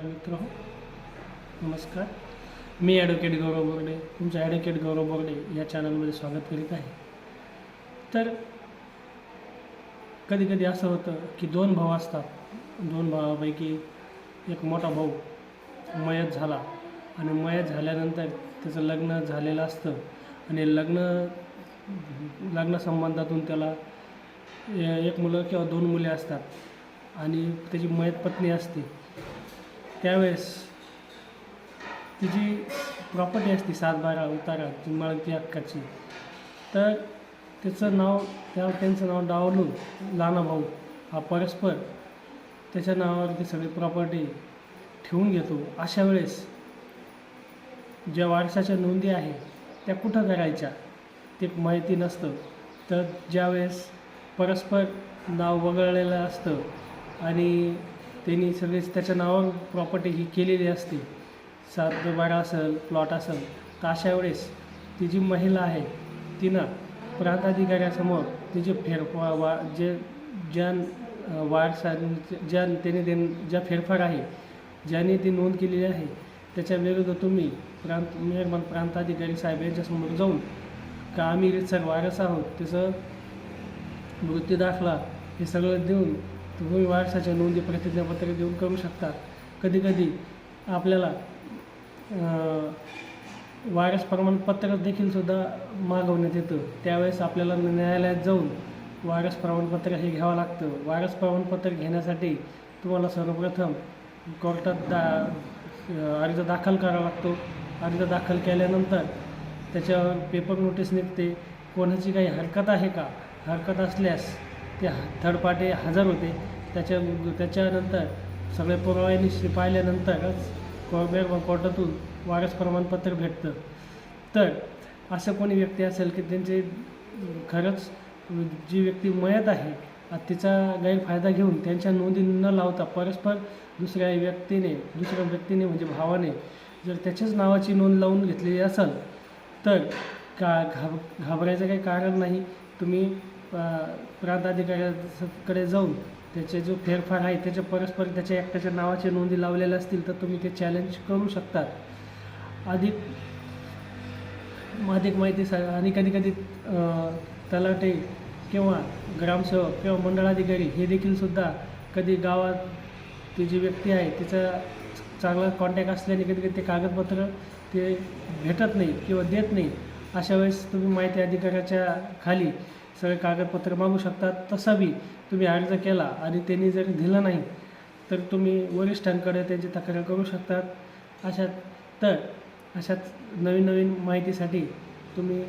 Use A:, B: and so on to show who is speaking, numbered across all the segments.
A: नमस्कार मित्र नमस्कार. मी ॲडव्होकेट गौरव बोर्डे तुमचं ॲडव्होकेट गौरव बोर्डे या चॅनलमध्ये स्वागत करीत आहे. तर कधी कधी असं होतं की दोन भाऊ असतात. दोन भावापैकी एक मोठा भाऊ मयत झाला आणि मयत झाल्यानंतर त्याचं लग्न झालेलं असतं आणि लग्न संबंधातून त्याला एक मुलं किंवा दोन मुले असतात आणि त्याची मयत पत्नी असते. त्यावेळेस तिची प्रॉपर्टी असते 7/12 उतारा ती माळती हक्काची. तर त्यांचं नाव डावलून लहाना भाऊ हा परस्पर त्याच्या नावावरती सगळी प्रॉपर्टी ठेवून घेतो. अशा वेळेस ज्या वारसाच्या नोंदी आहे त्या कुठं करायच्या ते माहिती नसतं. तर ज्यावेळेस परस्पर नाव वगळलेलं असतं आणि त्यांनी सगळेच त्याच्या नावावर प्रॉपर्टी ही केलेली असते, 7/12 असेल प्लॉट असेल, तर अशा वेळेस ती जी महिला आहे तिनं प्रांत अधिकाऱ्यासमोर तिचे ज्या फेरफार आहे ज्याने ती नोंद केलेली आहे त्याच्या विरुद्ध तुम्ही मेहरबान प्रांताधिकारी साहेब यांच्यासमोर जाऊन का आम्ही रीतसर वारस आहोत त्याचं मृत्यू दाखला हे सगळं देऊन तुम्ही वारसाच्या नोंदी प्रतिज्ञापत्र देऊन करू शकता. कधीकधी आपल्याला वारस प्रमाणपत्र देखील सुद्धा मागवण्यात येतं. त्यावेळेस आपल्याला न्यायालयात जाऊन वारस प्रमाणपत्र हे घ्यावं लागतं. वारस प्रमाणपत्र घेण्यासाठी तुम्हाला सर्वप्रथम कोर्टात अर्ज दाखल करावा लागतो. अर्ज दाखल केल्यानंतर त्याच्यावर पेपर नोटीस निघते. कोणाची काही हरकत आहे का, हरकत असल्यास ते थर्ड पार्टी हजर होते. त्याच्यानंतर सगळे पुराव्यानिशी पाहिल्यानंतरच कोर्टातून वारस प्रमाणपत्र भेटतं. तर असं कोणी व्यक्ती असेल की त्यांचे खरंच जी व्यक्ती मयत आहे तिचा गैरफायदा घेऊन त्यांच्या नोंदी न लावता परस्पर दुसऱ्या व्यक्तीने म्हणजे भावाने जर त्याच्याच नावाची नोंद लावून घेतलेली असेल तर घाबरायचं काही कारण नाही. तुम्ही प्रांत अधिकाऱ्याकडे जाऊन त्याचे जो फेरफार आहे त्याच्या परस्पर त्याच्या एकट्याच्या नावाच्या नोंदी लावलेल्या असतील तर तुम्ही ते चॅलेंज करू शकतात. अधिक माहितीसाठी आणि कधी तलाठी किंवा ग्रामसेवक किंवा मंडळाधिकारी हे देखील सुद्धा कधी गावात ती जी व्यक्ती आहे तिचा चांगला कॉन्टॅक्ट असल्याने कधी ते कागदपत्र ते भेटत नाही किंवा देत नाही. अशा वेळेस तुम्ही माहिती अधिकाऱ्याच्या खाली सगळे कागदपत्र मागू शकतात. तसा बी तुम्ही अर्ज केला आणि त्यांनी जर दिलं नाही तर तुम्ही वरिष्ठांकडे त्यांची तक्रार करू शकतात. अशाच नवीन माहितीसाठी तुम्ही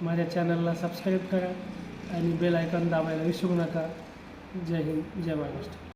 A: माझ्या चॅनलला सबस्क्राईब करा आणि बेल आयकॉन दाबायला विसरू नका. जय हिंद, जय महाराष्ट्र.